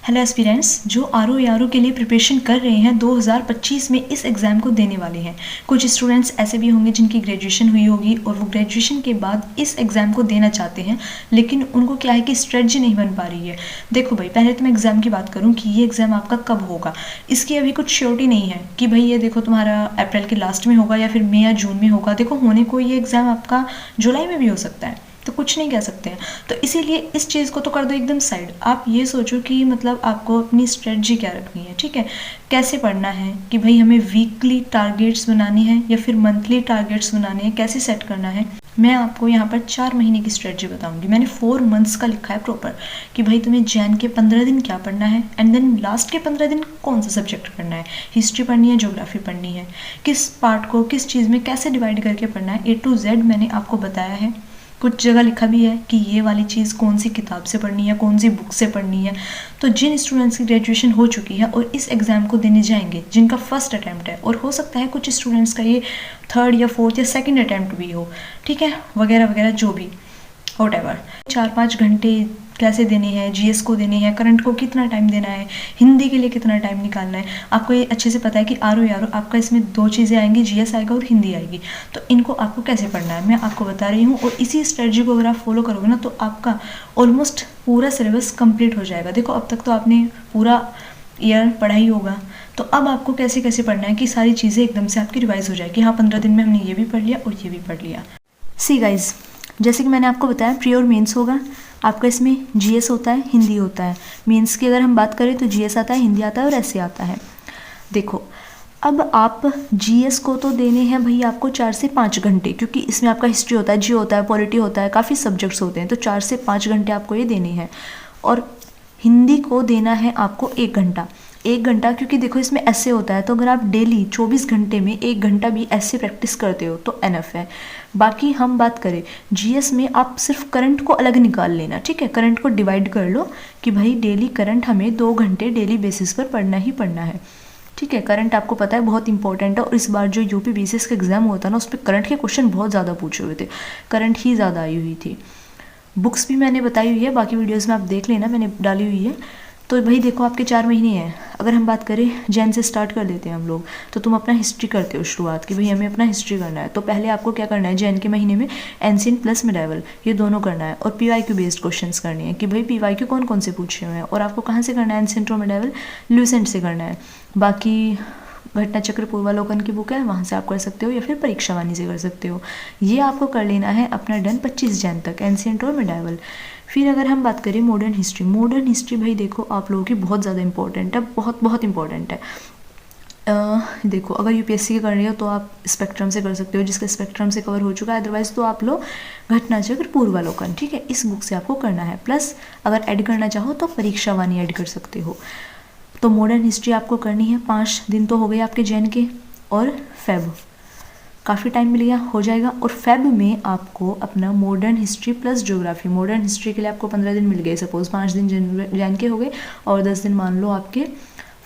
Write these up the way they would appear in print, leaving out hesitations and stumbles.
Hello aspirants जो are के लिए प्रिपरेशन कर रहे हैं 2025 में इस एग्ज़ाम को देने वाले हैं। कुछ स्टूडेंट्स ऐसे भी होंगे जिनकी ग्रेजुएशन हुई होगी और वो ग्रेजुएशन के बाद इस एग्ज़ाम को देना चाहते हैं, लेकिन उनको क्या है कि स्ट्रेटजी नहीं बन पा रही है। देखो भाई, पहले तो मैं एग्ज़ाम की बात करूँ कि ये एग्ज़ाम आपका कब होगा, इसकी अभी कुछ श्योरिटी नहीं है कि भाई ये देखो तुम्हारा अप्रैल के लास्ट में होगा या फिर मई या जून में होगा। देखो, होने को ये एग्ज़ाम आपका जुलाई में भी हो सकता है, तो कुछ नहीं कह सकते हैं। तो इसीलिए इस चीज़ को तो कर दो एकदम साइड। आप ये सोचो कि मतलब आपको अपनी स्ट्रेटजी क्या रखनी है, ठीक है, कैसे पढ़ना है, कि भाई हमें वीकली टारगेट्स बनाने हैं या फिर मंथली टारगेट्स बनाने हैं, कैसे सेट करना है। मैं आपको यहाँ पर 4 महीने की स्ट्रेटजी बताऊंगी। मैंने 4 मंथ्स का लिखा है प्रॉपर कि भाई तुम्हें जैन के 15 दिन क्या पढ़ना है एंड देन लास्ट के 15 दिन कौन सा सब्जेक्ट पढ़ना है, हिस्ट्री पढ़नी है, ज्योग्राफी पढ़नी है, किस पार्ट को किस चीज़ में कैसे डिवाइड करके पढ़ना है, A to Z मैंने आपको बताया है। कुछ जगह लिखा भी है कि ये वाली चीज़ कौन सी किताब से पढ़नी है, कौन सी बुक से पढ़नी है। तो जिन स्टूडेंट्स की ग्रेजुएशन हो चुकी है और इस एग्ज़ाम को देने जाएंगे, जिनका फर्स्ट अटैम्प्ट है, और हो सकता है कुछ स्टूडेंट्स का ये 3rd या 4th या 2nd अटैम्प्ट भी हो, ठीक है, वगैरह वगैरह जो भी व्हाटएवर। 4-5 घंटे कैसे देने हैं, जीएस को देने हैं, करंट को कितना टाइम देना है, हिंदी के लिए कितना टाइम निकालना है। आपको ये अच्छे से पता है कि आर आपका इसमें 2 चीज़ें आएंगी, जीएस आएगा और हिंदी आएगी। तो इनको आपको कैसे पढ़ना है मैं आपको बता रही हूँ, और इसी स्ट्रेटजी को अगर आप फॉलो करोगे ना तो आपका ऑलमोस्ट पूरा सिलेबस कंप्लीट हो जाएगा। देखो, अब तक तो आपने पूरा ईयर पढ़ा ही होगा, तो अब आपको कैसे कैसे पढ़ना है कि सारी चीज़ें एकदम से आपकी रिवाइज हो जाए कि हाँ 15 दिन में हमने ये भी पढ़ लिया और ये भी पढ़ लिया। सी गाइज, जैसे कि मैंने आपको बताया प्री और मेंस होगा आपका। इसमें जीएस होता है, हिंदी होता है। मेंस की अगर हम बात करें तो जीएस आता है, हिंदी आता है और ऐसे आता है। देखो, अब आप जीएस को तो देने हैं भाई आपको 4 से 5 घंटे, क्योंकि इसमें आपका हिस्ट्री होता है, जियो होता है, पॉलिटी होता है, काफ़ी सब्जेक्ट्स होते हैं, तो 4 से 5 घंटे आपको ये देने हैं। और हिंदी को देना है आपको 1 घंटा। 1 घंटा, क्योंकि देखो इसमें ऐसे होता है, तो अगर आप डेली 24 घंटे में 1 घंटा भी ऐसे प्रैक्टिस करते हो तो एनफ है। बाकी हम बात करें जीएस में, आप सिर्फ करंट को अलग निकाल लेना, ठीक है, करंट को डिवाइड कर लो कि भाई डेली करंट हमें 2 घंटे डेली बेसिस पर पढ़ना ही पढ़ना है, ठीक है। करंट आपको पता है बहुत इंपॉर्टेंट है, और इस बार जो यूपी बीसीएस का एग्जाम होता है ना, उस पर करंट के क्वेश्चन बहुत ज़्यादा पूछे हुए थे, करंट ही ज़्यादा आई हुई थी। बुक्स भी मैंने बताई हुई है, बाकी वीडियोज़ में आप देख लेना, मैंने डाली हुई है। तो भाई देखो, आपके 4 महीने हैं। अगर हम बात करें जैन से स्टार्ट कर देते हैं हम लोग, तो तुम अपना हिस्ट्री करते हो शुरुआत की, भाई हमें अपना हिस्ट्री करना है। तो पहले आपको क्या करना है, जैन के महीने में एंशिएंट प्लस मिडाइवल ये दोनों करना है, और पीवाईक्यू बेस्ड क्वेश्चंस करने हैं कि भाई पीवाईक्यू कौन कौन से पूछे हुए हैं, और आपको कहाँ से करना है, एंशिएंट और मिडाइवल ल्यूसेंट से करना है। बाकी घटना चक्र पूर्वालोकन की बुक है, वहाँ से आप कर सकते हो, या फिर परीक्षावाणी से कर सकते हो। ये आपको कर लेना है अपना डन 25 जैन तक, एंशिएंट और मिडाइवल। फिर अगर हम बात करें मॉडर्न हिस्ट्री भाई देखो आप लोगों की बहुत ज़्यादा इंपॉर्टेंट है, बहुत बहुत इंपॉर्टेंट है। देखो, अगर यूपीएससी की कर रही हो तो आप स्पेक्ट्रम से कर सकते हो, जिसका स्पेक्ट्रम से कवर हो चुका है, अदरवाइज तो आप लोग घटना चक्र पूर्वालोकन, ठीक है, इस बुक से आपको करना है। प्लस अगर ऐड करना चाहो तो परीक्षावाणी ऐड कर सकते हो। तो मॉडर्न हिस्ट्री आपको करनी है। 5 दिन तो हो गए आपके जैन के, और फेब काफ़ी टाइम मिल गया, हो जाएगा। और फेब में आपको अपना modern history plus geography, modern history के लिए आपको 15 दिन मिल गए, सपोज 5 दिन जैन के हो गए और 10 दिन मान लो आपके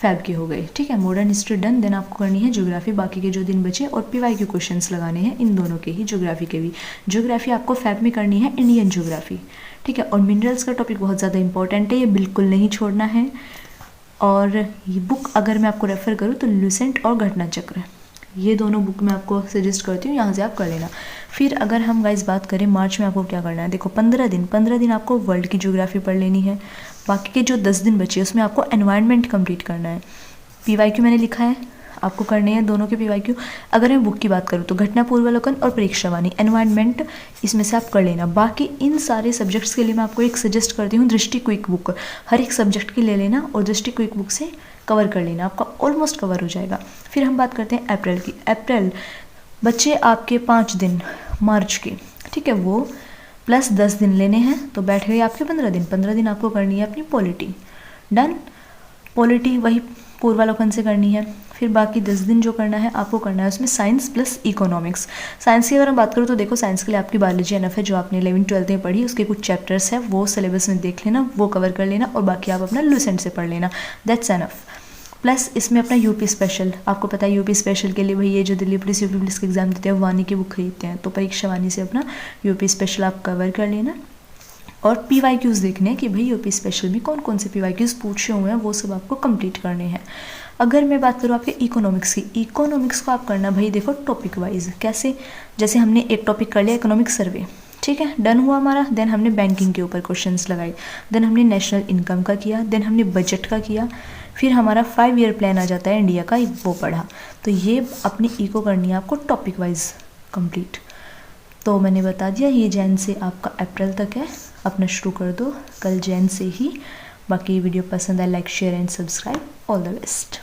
फेब के हो गए, ठीक है। मॉडर्न हिस्ट्री डन, देन आपको करनी है ज्योग्राफी, बाकी के जो दिन बचे, और पीवाईक्यू क्वेश्चंस लगाने हैं इन दोनों के ही, ज्योग्राफी के भी। ज्योग्राफी आपको फेब में करनी है, इंडियन ज्योग्राफी, ठीक है। और मिनरल्स का टॉपिक बहुत ज़्यादा इंपॉर्टेंट है, ये बिल्कुल नहीं छोड़ना है। और ये बुक अगर मैं आपको रेफ़र करूँ तो ल्यूसेंट और घटना चक्र, ये दोनों बुक मैं आपको सजेस्ट करती हूँ, यहाँ से आप कर लेना। फिर अगर हम गाइस बात करें मार्च में आपको क्या करना है, देखो 15 दिन आपको वर्ल्ड की ज्योग्राफी पढ़ लेनी है। बाकी के जो 10 दिन बचे उसमें आपको एनवायरनमेंट कंप्लीट करना है। पीवाईक्यू मैंने लिखा है, आपको करने हैं दोनों के पीवाईक्यू। अगर मैं बुक की बात करूँ तो घटना पूर्वालोकन और परीक्षावाणी, एनवायरनमेंट इसमें से आप कर लेना। बाकी इन सारे सब्जेक्ट्स के लिए मैं आपको एक सजेस्ट करती हूँ, दृष्टि क्विक बुक, हर एक सब्जेक्ट की ले लेना और दृष्टि क्विक बुक से कवर कर लेना, आपका ऑलमोस्ट कवर हो जाएगा। फिर हम बात करते हैं अप्रैल की। अप्रैल बच्चे आपके 5 दिन मार्च के, ठीक है, वो प्लस 10 दिन लेने हैं, तो बैठ गए आपके 15 दिन। 15 दिन आपको करनी है अपनी पॉलिटी, डन। पॉलिटी वही पूर्वालोकन से करनी है। फिर बाकी 10 दिन जो करना है आपको करना है उसमें साइंस प्लस इकोनॉमिक्स। साइंस की अगर हम बात करूँ तो देखो, साइंस के लिए आपकी बायोलॉजी एनफ है, जो आपने 11th-12th में पढ़ी, उसके कुछ चैप्टर्स हैं वो सिलेबस में देख लेना, वो कवर कर लेना, और बाकी आप अपना ल्यूसेंट से पढ़ लेना, दैट्स एनफ। प्लस इसमें अपना यूपी स्पेशल, आपको पता है यूपी स्पेशल के लिए भाई ये जो दिल्ली पुलिस यूपी पुलिस के एग्जाम देते हैं वानी की बुक खरीदते हैं, तो परीक्षावाणी से अपना यूपी स्पेशल आप कवर कर लेना। और PYQs देखने हैं कि भाई यूपी स्पेशल में कौन कौन से PYQs पूछे हुए हैं, वो सब आपको कंप्लीट करने हैं। अगर मैं बात करूँ आपके इकोनॉमिक्स की, इकोनॉमिक्स को आप करना भाई देखो टॉपिक वाइज। कैसे, जैसे हमने एक टॉपिक कर लिया इकोनॉमिक सर्वे, ठीक है, डन हुआ हमारा। देन हमने बैंकिंग के ऊपर क्वेश्चंस लगाए, देन हमने नेशनल इनकम का किया, देन हमने बजट का किया, फिर हमारा 5 ईयर प्लान आ जाता है इंडिया का, वो पढ़ा। तो ये अपनी इको करनी है आपको टॉपिक वाइज कंप्लीट। तो मैंने बता दिया ये जैन से आपका अप्रैल तक है, अपना शुरू कर दो कल जैन से ही। बाकी वीडियो पसंद है like share and subscribe. All the best.